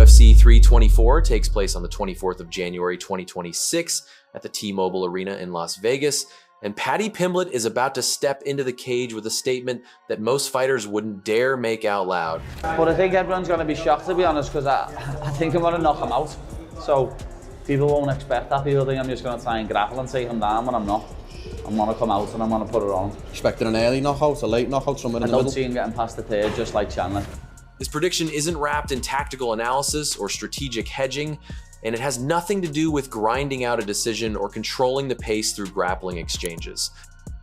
UFC 324 takes place on the 24th of January 2026 at the T-Mobile Arena in Las Vegas, and Paddy Pimblett is about to step into the cage with a statement that most fighters wouldn't dare make out loud. But I think everyone's going to be shocked, to be honest, because I think I'm going to knock him out. So people won't expect that. People think I'm just going to try and grapple and take him down, when I'm not. I'm going to come out and I'm going to put it on. Expecting an early knockout, a late knockout, somewhere in the middle? I don't see him getting past the third, just like Chandler. His prediction isn't wrapped in tactical analysis or strategic hedging, and it has nothing to do with grinding out a decision or controlling the pace through grappling exchanges.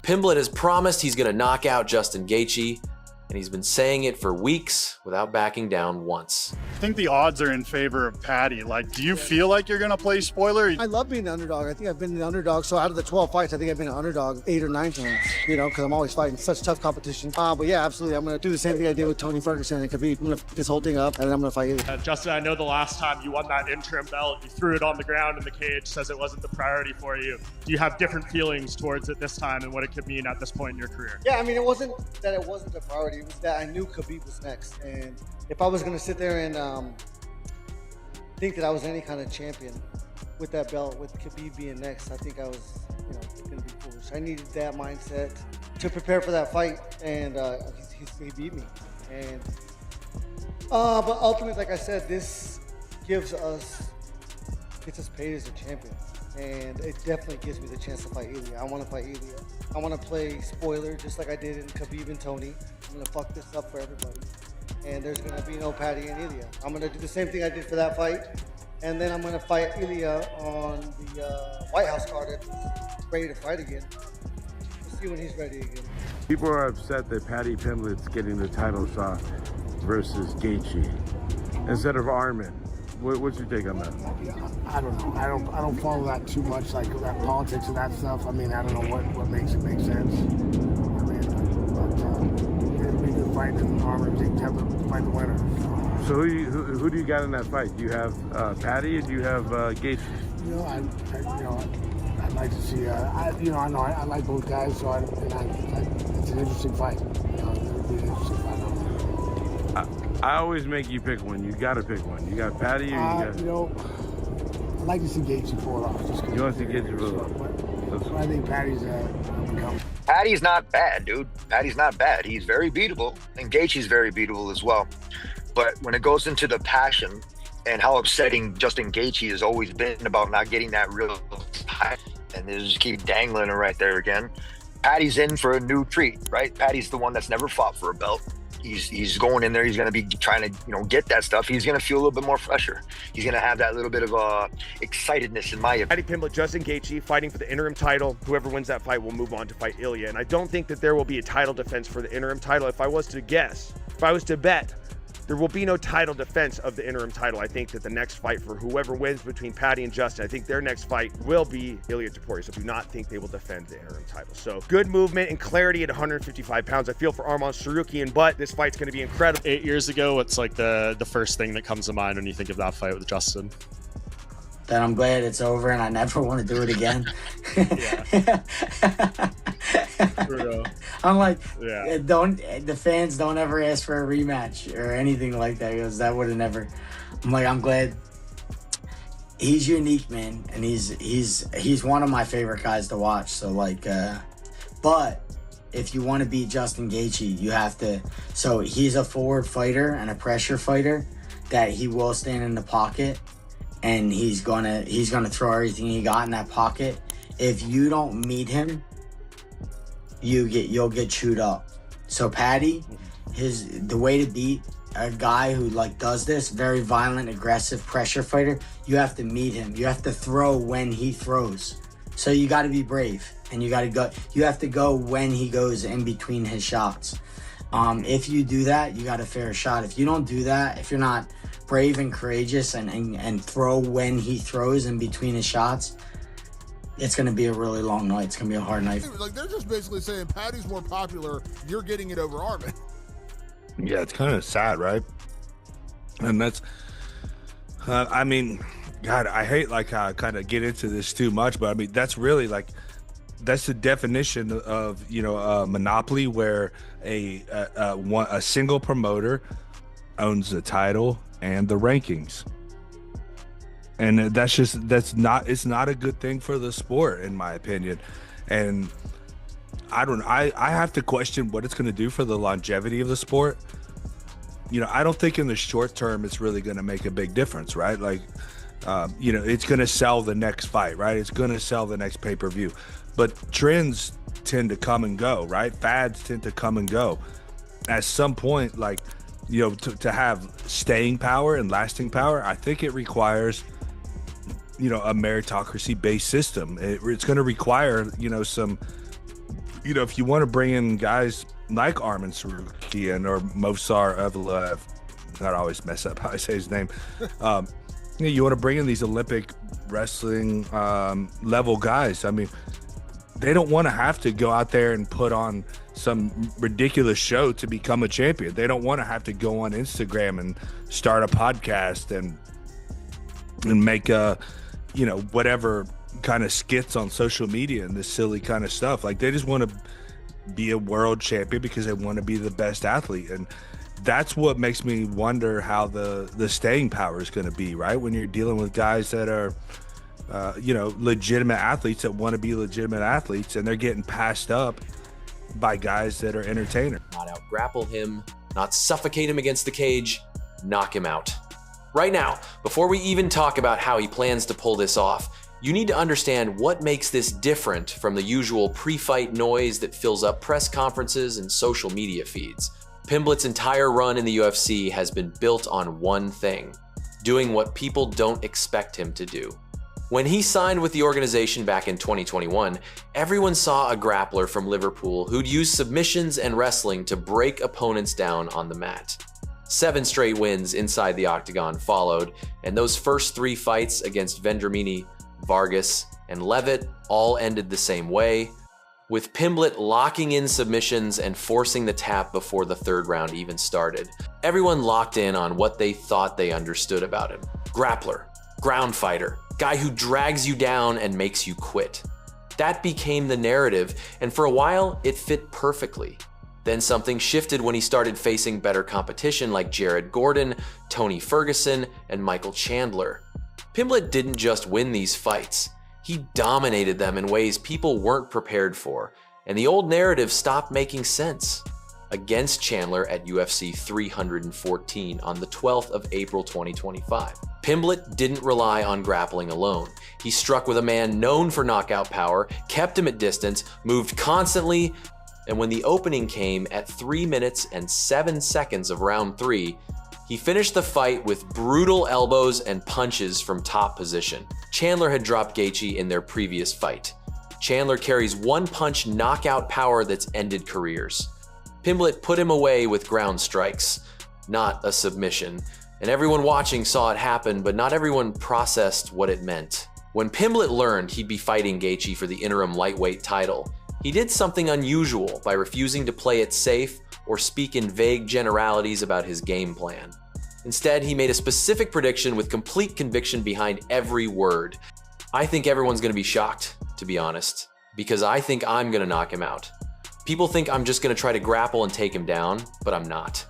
Pimblett has promised he's going to knock out Justin Gaethje, and he's been saying it for weeks without backing down once. I think the odds are in favor of Paddy. Like, do you feel like you're going to play spoiler? I love being the underdog. I think I've been the underdog. So out of the 12 fights, I think I've been an underdog 8 or 9 times, you know, because I'm always fighting such tough competition. But yeah, absolutely. I'm going to do the same thing I did with Tony Ferguson and Khabib. I'm going to pick this whole thing up, and then I'm going to fight you. Justin, I know the last time you won that interim belt, you threw it on the ground in the cage, says it wasn't the priority for you. Do you have different feelings towards it this time and what it could mean at this point in your career? Yeah, I mean, it wasn't that it wasn't the priority. It was that I knew Khabib was next. And if I was going to sit there and think that I was any kind of champion with that belt, with Khabib being next, I think I was, you know, going to be foolish. I needed that mindset to prepare for that fight, and he beat me. And but ultimately, like I said, this gets us paid as a champion, and it definitely gives me the chance to fight Ilya. I want to fight Ilya. I want to play spoiler just like I did in Khabib and Tony. I'm going to fuck this up for everybody. And there's going to be no Paddy and Ilya. I'm going to do the same thing I did for that fight. And then I'm going to fight Ilya on the White House card if he's ready to fight again. We'll see when he's ready again. People are upset that Paddy Pimblett's getting the title shot versus Gaethje instead of Armin. What's your take on that? I don't know. I don't follow that too much, like that politics and that stuff. I mean, I don't know what makes it make sense. I mean, but it'll be a good fight, and Armin have to fight the winner. So who do you got in that fight? Do you have Paddy or do you have Gaethje? You know, I'd like to see. I like both guys, so it's an interesting fight. You know, it'll be an interesting fight. I always make you pick one. You got to pick one. You got Paddy or you got... You know, I'd like to see Gaethje pull it off. You want to see Gaethje pull it off? I think Paddy's Paddy's not bad, dude. Paddy's not bad. He's very beatable, and Gaethje's very beatable as well. But when it goes into the passion and how upsetting Justin Gaethje has always been about not getting that real high, and they just keep dangling it right there again, Paddy's in for a new treat, right? Paddy's the one that's never fought for a belt. He's going in there. He's going to be trying to, get that stuff. He's going to feel a little bit more fresher. He's going to have that little bit of excitedness in my opinion. Paddy Pimblett, Justin Gaethje fighting for the interim title. Whoever wins that fight will move on to fight Ilya. And I don't think that there will be a title defense for the interim title. If I was to bet, there will be no title defense of the interim title. I think that the next fight for whoever wins between Paddy and Justin, I think their next fight will be Ilya Topuria. So I do not think they will defend the interim title. So good movement and clarity at 155 pounds. I feel for Arman Tsarukyan, but this fight's going to be incredible. 8 years ago, what's like the first thing that comes to mind when you think of that fight with Justin? That I'm glad it's over and I never want to do it again. I'm like, the fans don't ever ask for a rematch or anything like that, because that would have never. I'm glad. He's unique, man, and he's one of my favorite guys to watch. So but if you want to beat Justin Gaethje, you have to. So he's a forward fighter and a pressure fighter that he will stand in the pocket. And he's gonna throw everything he got in that pocket. If you don't meet him, you'll get chewed up. So Paddy, the way to beat a guy who does this, very violent, aggressive pressure fighter, you have to meet him. You have to throw when he throws. So you got to be brave, and you got to go. You have to go when he goes in between his shots. If you do that, you got a fair shot. If you don't do that, if you're not brave and courageous and throw when he throws in between his shots, it's going to be a really long night. It's going to be a hard night. They're just basically saying Paddy's more popular. You're getting it over Armin. Yeah, it's kind of sad, right? And that's, I mean, God, I hate kind of get into this too much, but I mean, that's really that's the definition of, monopoly, where a single promoter owns the title and the rankings. And it's not a good thing for the sport, in my opinion. And I have to question what it's going to do for the longevity of the sport. I don't think in the short term it's really going to make a big difference, right? Like, it's going to sell the next fight, right? It's going to sell the next pay-per-view. But trends tend to come and go, right? Fads tend to come and go. At some point, like, to have staying power and lasting power, I think it requires, a meritocracy-based system. It's going to require, some, if you want to bring in guys like Arman Sarukian or Movsar Evloev, I always mess up how I say his name. You want to bring in these Olympic wrestling level guys. I mean, they don't want to have to go out there and put on some ridiculous show to become a champion. They don't want to have to go on Instagram and start a podcast and make whatever kind of skits on social media and this silly kind of stuff. Like, they just want to be a world champion because they want to be the best athlete. And that's what makes me wonder how the staying power is going to be, right? When you're dealing with guys that are legitimate athletes that want to be legitimate athletes, and they're getting passed up by guys that are entertainers. Not out grapple him, not suffocate him against the cage, knock him out. Right now, before we even talk about how he plans to pull this off, you need to understand what makes this different from the usual pre-fight noise that fills up press conferences and social media feeds. Pimblett's entire run in the UFC has been built on one thing: doing what people don't expect him to do. When he signed with the organization back in 2021, everyone saw a grappler from Liverpool who'd use submissions and wrestling to break opponents down on the mat. 7 straight wins inside the octagon followed, and those first 3 fights against Vendramini, Vargas, and Levitt all ended the same way, with Pimblett locking in submissions and forcing the tap before the 3rd round even started. Everyone locked in on what they thought they understood about him. Grappler, ground fighter, guy who drags you down and makes you quit. That became the narrative, and for a while, it fit perfectly. Then something shifted when he started facing better competition like Jared Gordon, Tony Ferguson, and Michael Chandler. Pimblett didn't just win these fights, he dominated them in ways people weren't prepared for, and the old narrative stopped making sense. Against Chandler at UFC 314 on the 12th of April 2025. Pimblett didn't rely on grappling alone. He struck with a man known for knockout power, kept him at distance, moved constantly, and when the opening came at 3 minutes and 7 seconds of round 3, he finished the fight with brutal elbows and punches from top position. Chandler had dropped Gaethje in their previous fight. Chandler carries one-punch knockout power that's ended careers. Pimblett put him away with ground strikes, not a submission, and everyone watching saw it happen, but not everyone processed what it meant. When Pimblett learned he'd be fighting Gaethje for the interim lightweight title, he did something unusual by refusing to play it safe or speak in vague generalities about his game plan. Instead, he made a specific prediction with complete conviction behind every word. I think everyone's going to be shocked, to be honest, because I think I'm going to knock him out. People think I'm just going to try to grapple and take him down, but I'm not.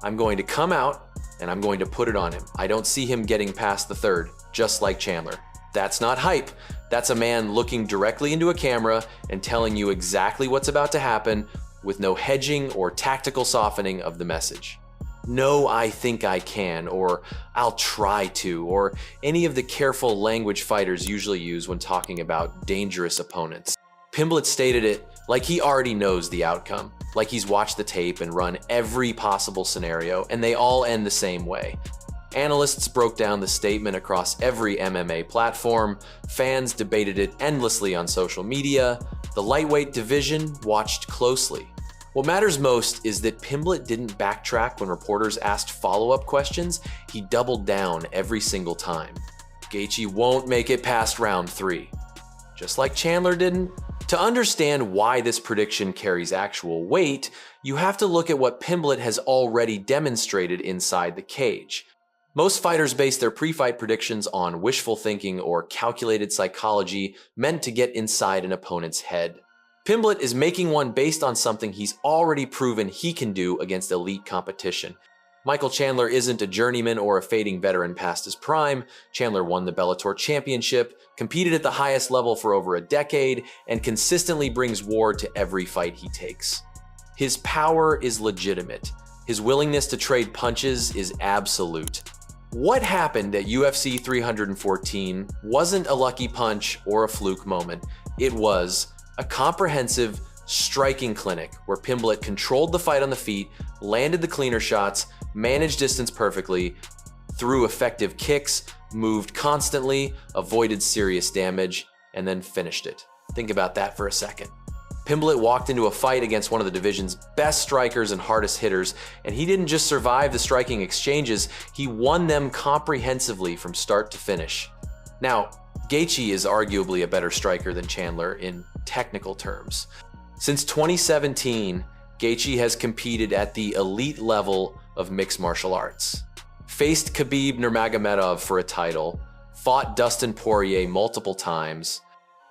I'm going to come out and I'm going to put it on him. I don't see him getting past the 3rd, just like Chandler. That's not hype. That's a man looking directly into a camera and telling you exactly what's about to happen with no hedging or tactical softening of the message. No, I think I can, or I'll try to, or any of the careful language fighters usually use when talking about dangerous opponents. Pimblett stated it like he already knows the outcome, like he's watched the tape and run every possible scenario, and they all end the same way. Analysts broke down the statement across every MMA platform, fans debated it endlessly on social media, the lightweight division watched closely. What matters most is that Pimblett didn't backtrack when reporters asked follow-up questions, he doubled down every single time. Gaethje won't make it past round 3. Just like Chandler didn't. To understand why this prediction carries actual weight, you have to look at what Pimblett has already demonstrated inside the cage. Most fighters base their pre-fight predictions on wishful thinking or calculated psychology meant to get inside an opponent's head. Pimblett is making one based on something he's already proven he can do against elite competition. Michael Chandler isn't a journeyman or a fading veteran past his prime. Chandler won the Bellator Championship, competed at the highest level for over a decade, and consistently brings war to every fight he takes. His power is legitimate. His willingness to trade punches is absolute. What happened at UFC 314 wasn't a lucky punch or a fluke moment. It was a comprehensive striking clinic where Pimblett controlled the fight on the feet, landed the cleaner shots, managed distance perfectly, threw effective kicks, moved constantly, avoided serious damage, and then finished it. Think about that for a second. Pimblett walked into a fight against one of the division's best strikers and hardest hitters, and he didn't just survive the striking exchanges, he won them comprehensively from start to finish. Now, Gaethje is arguably a better striker than Chandler in technical terms. Since 2017, Gaethje has competed at the elite level of mixed martial arts, faced Khabib Nurmagomedov for a title, fought Dustin Poirier multiple times,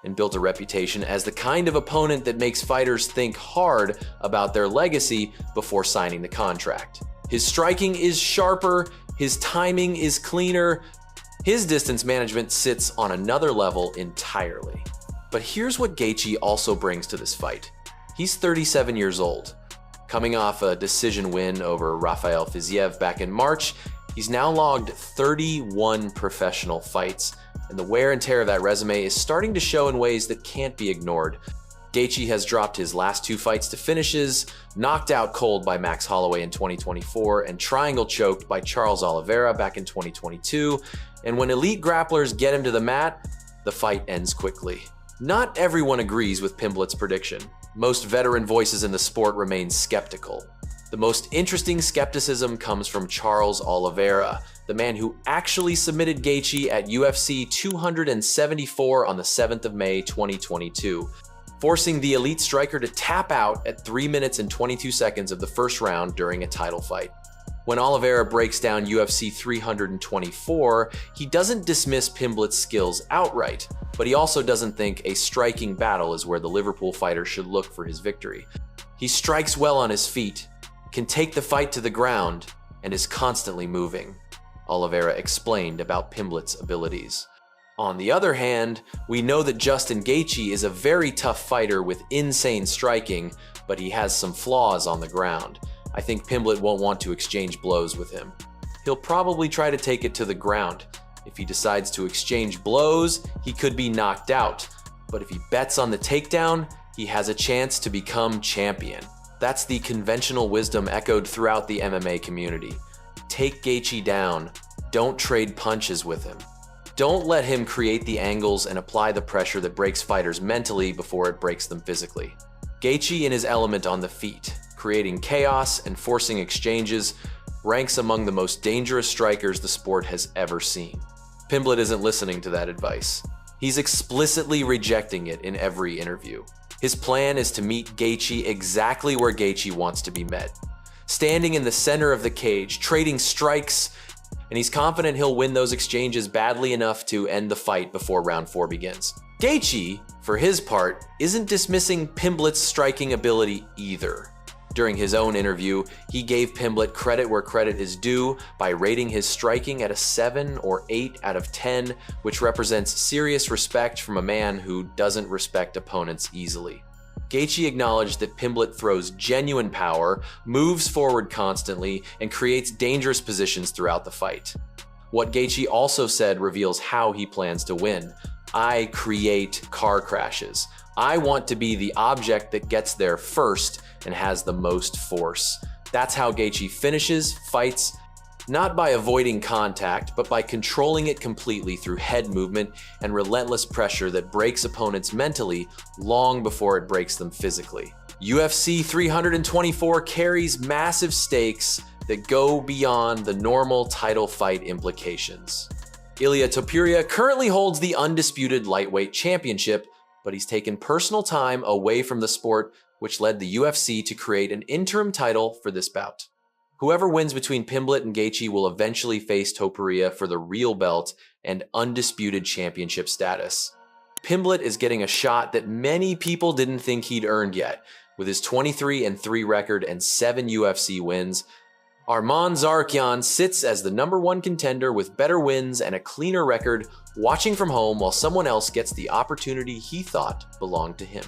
and built a reputation as the kind of opponent that makes fighters think hard about their legacy before signing the contract. His striking is sharper, his timing is cleaner, his distance management sits on another level entirely. But here's what Gaethje also brings to this fight. He's 37 years old. Coming off a decision win over Rafael Fiziev back in March, he's now logged 31 professional fights, and the wear and tear of that resume is starting to show in ways that can't be ignored. Gaethje has dropped his last 2 fights to finishes, knocked out cold by Max Holloway in 2024, and triangle choked by Charles Oliveira back in 2022. And when elite grapplers get him to the mat, the fight ends quickly. Not everyone agrees with Pimblett's prediction. Most veteran voices in the sport remain skeptical. The most interesting skepticism comes from Charles Oliveira, the man who actually submitted Gaethje at UFC 274 on the 7th of May 2022, forcing the elite striker to tap out at 3 minutes and 22 seconds of the first round during a title fight. When Oliveira breaks down UFC 324, he doesn't dismiss Pimblett's skills outright, but he also doesn't think a striking battle is where the Liverpool fighter should look for his victory. He strikes well on his feet, can take the fight to the ground, and is constantly moving, Oliveira explained about Pimblett's abilities. On the other hand, we know that Justin Gaethje is a very tough fighter with insane striking, but he has some flaws on the ground. I think Pimblett won't want to exchange blows with him. He'll probably try to take it to the ground. If he decides to exchange blows, he could be knocked out. But if he bets on the takedown, he has a chance to become champion. That's the conventional wisdom echoed throughout the MMA community. Take Gaethje down. Don't trade punches with him. Don't let him create the angles and apply the pressure that breaks fighters mentally before it breaks them physically. Gaethje in his element on the feet, creating chaos and forcing exchanges, ranks among the most dangerous strikers the sport has ever seen. Pimblett isn't listening to that advice. He's explicitly rejecting it in every interview. His plan is to meet Gaethje exactly where Gaethje wants to be met, standing in the center of the cage, trading strikes, and he's confident he'll win those exchanges badly enough to end the fight before round 4 begins. Gaethje, for his part, isn't dismissing Pimblett's striking ability either. During his own interview, he gave Pimblett credit where credit is due by rating his striking at a 7 or 8 out of 10, which represents serious respect from a man who doesn't respect opponents easily. Gaethje acknowledged that Pimblett throws genuine power, moves forward constantly, and creates dangerous positions throughout the fight. What Gaethje also said reveals how he plans to win. I create car crashes. I want to be the object that gets there first and has the most force. That's how Gaethje finishes fights, not by avoiding contact, but by controlling it completely through head movement and relentless pressure that breaks opponents mentally long before it breaks them physically. UFC 324 carries massive stakes that go beyond the normal title fight implications. Ilia Topuria currently holds the undisputed lightweight championship, but he's taken personal time away from the sport, which led the UFC to create an interim title for this bout. Whoever wins between Pimblett and Gaethje will eventually face Topuria for the real belt and undisputed championship status. Pimblett is getting a shot that many people didn't think he'd earned yet. With his 23-3 record and 7 UFC wins, Arman Tsarukyan sits as the #1 contender with better wins and a cleaner record, watching from home while someone else gets the opportunity he thought belonged to him.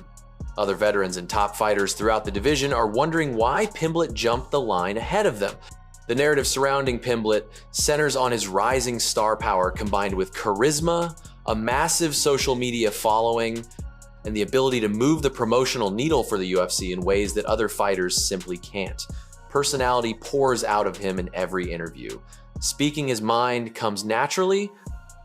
Other veterans and top fighters throughout the division are wondering why Pimblett jumped the line ahead of them. The narrative surrounding Pimblett centers on his rising star power combined with charisma, a massive social media following, and the ability to move the promotional needle for the UFC in ways that other fighters simply can't. Personality pours out of him in every interview. Speaking his mind comes naturally.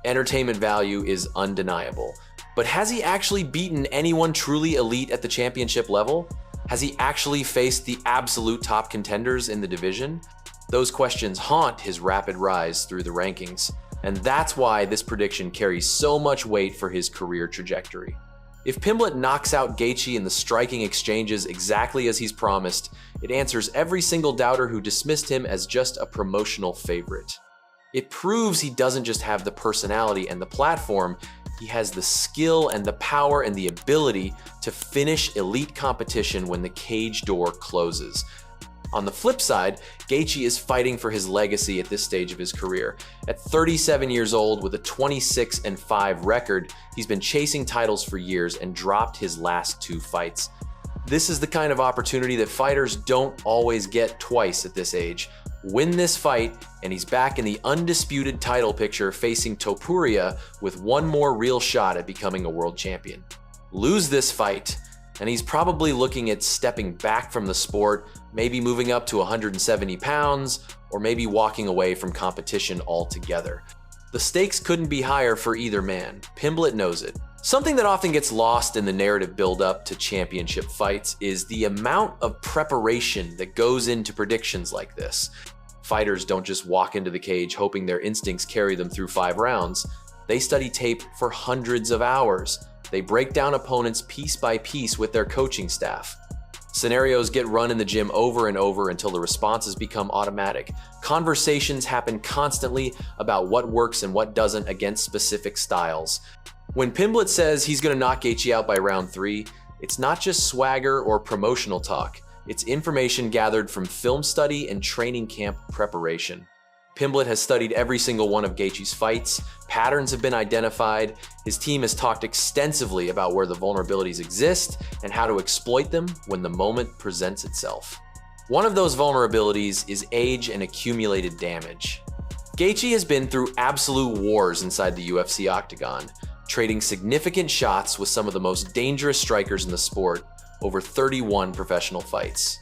Entertainment value is undeniable. But has he actually beaten anyone truly elite at the championship level? Has he actually faced the absolute top contenders in the division? Those questions haunt his rapid rise through the rankings. And that's why this prediction carries so much weight for his career trajectory. If Pimblett knocks out Gaethje in the striking exchanges exactly as he's promised, it answers every single doubter who dismissed him as just a promotional favorite. It proves he doesn't just have the personality and the platform, he has the skill and the power and the ability to finish elite competition when the cage door closes. On the flip side, Gaethje is fighting for his legacy at this stage of his career. At 37 years old with a 26-5 record, he's been chasing titles for years and dropped his last 2 fights. This is the kind of opportunity that fighters don't always get twice at this age. Win this fight, and he's back in the undisputed title picture facing Topuria with one more real shot at becoming a world champion. Lose this fight, and he's probably looking at stepping back from the sport, maybe moving up to 170 pounds, or maybe walking away from competition altogether. The stakes couldn't be higher for either man. Pimblett knows it. Something that often gets lost in the narrative build-up to championship fights is the amount of preparation that goes into predictions like this. Fighters don't just walk into the cage hoping their instincts carry them through 5 rounds. They study tape for hundreds of hours. They break down opponents piece by piece with their coaching staff. Scenarios get run in the gym over and over until the responses become automatic. Conversations happen constantly about what works and what doesn't against specific styles. When Pimblett says he's going to knock Gaethje out by round 3, it's not just swagger or promotional talk. It's information gathered from film study and training camp preparation. Pimblett has studied every single one of Gaethje's fights, patterns have been identified, his team has talked extensively about where the vulnerabilities exist and how to exploit them when the moment presents itself. One of those vulnerabilities is age and accumulated damage. Gaethje has been through absolute wars inside the UFC octagon, trading significant shots with some of the most dangerous strikers in the sport over 31 professional fights.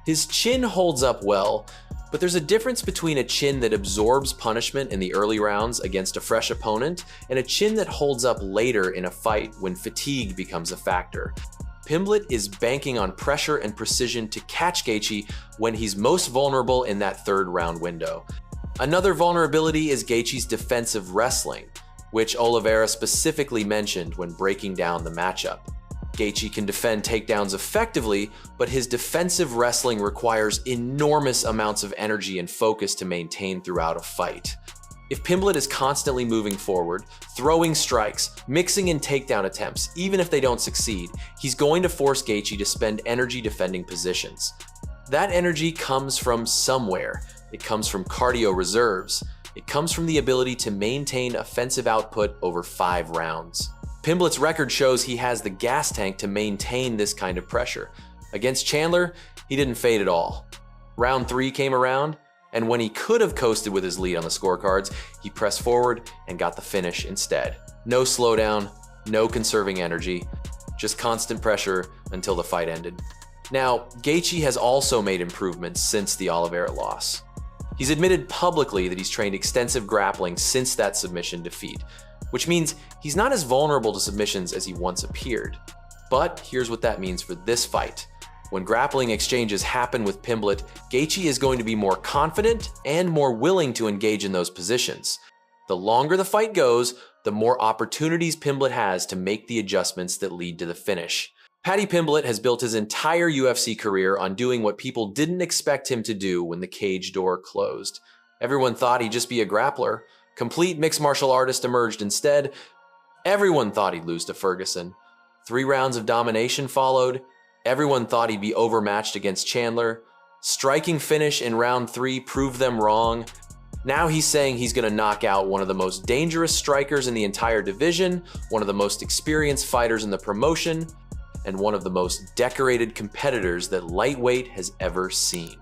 His chin holds up well, but there's a difference between a chin that absorbs punishment in the early rounds against a fresh opponent and a chin that holds up later in a fight when fatigue becomes a factor. Pimblett is banking on pressure and precision to catch Gaethje when he's most vulnerable in that 3rd round window. Another vulnerability is Gaethje's defensive wrestling, which Oliveira specifically mentioned when breaking down the matchup. Gaethje can defend takedowns effectively, but his defensive wrestling requires enormous amounts of energy and focus to maintain throughout a fight. If Pimblett is constantly moving forward, throwing strikes, mixing in takedown attempts, even if they don't succeed, he's going to force Gaethje to spend energy defending positions. That energy comes from somewhere. It comes from cardio reserves. It comes from the ability to maintain offensive output over 5 rounds. Pimblett's record shows he has the gas tank to maintain this kind of pressure. Against Chandler, he didn't fade at all. Round 3 came around, and when he could have coasted with his lead on the scorecards, he pressed forward and got the finish instead. No slowdown, no conserving energy, just constant pressure until the fight ended. Now, Gaethje has also made improvements since the Oliveira loss. He's admitted publicly that he's trained extensive grappling since that submission defeat, which means he's not as vulnerable to submissions as he once appeared. But here's what that means for this fight. When grappling exchanges happen with Pimblett, Gaethje is going to be more confident and more willing to engage in those positions. The longer the fight goes, the more opportunities Pimblett has to make the adjustments that lead to the finish. Paddy Pimblett has built his entire UFC career on doing what people didn't expect him to do when the cage door closed. Everyone thought he'd just be a grappler. Complete mixed martial artist emerged instead. Everyone thought he'd lose to Ferguson. 3 rounds of domination followed. Everyone thought he'd be overmatched against Chandler. Striking finish in round 3 proved them wrong. Now he's saying he's going to knock out one of the most dangerous strikers in the entire division, one of the most experienced fighters in the promotion, and one of the most decorated competitors that lightweight has ever seen.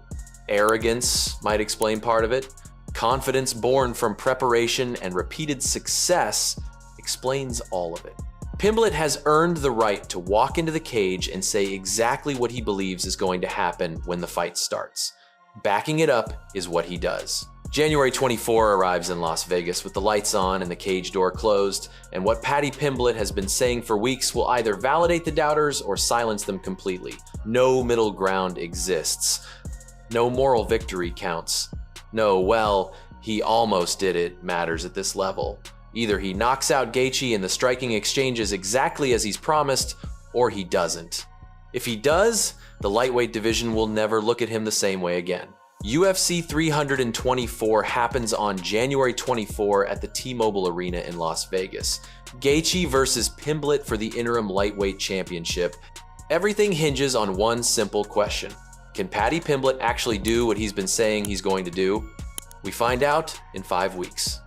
Arrogance might explain part of it. Confidence born from preparation and repeated success explains all of it. Pimblett has earned the right to walk into the cage and say exactly what he believes is going to happen when the fight starts. Backing it up is what he does. January 24 arrives in Las Vegas with the lights on and the cage door closed, and what Paddy Pimblett has been saying for weeks will either validate the doubters or silence them completely. No middle ground exists. No moral victory counts. No, well, he almost did it matters at this level. Either he knocks out Gaethje in the striking exchanges exactly as he's promised, or he doesn't. If he does, the lightweight division will never look at him the same way again. UFC 324 happens on January 24 at the T-Mobile Arena in Las Vegas. Gaethje versus Pimblett for the interim lightweight championship. Everything hinges on one simple question. Can Paddy Pimblett actually do what he's been saying he's going to do? We find out in 5 weeks.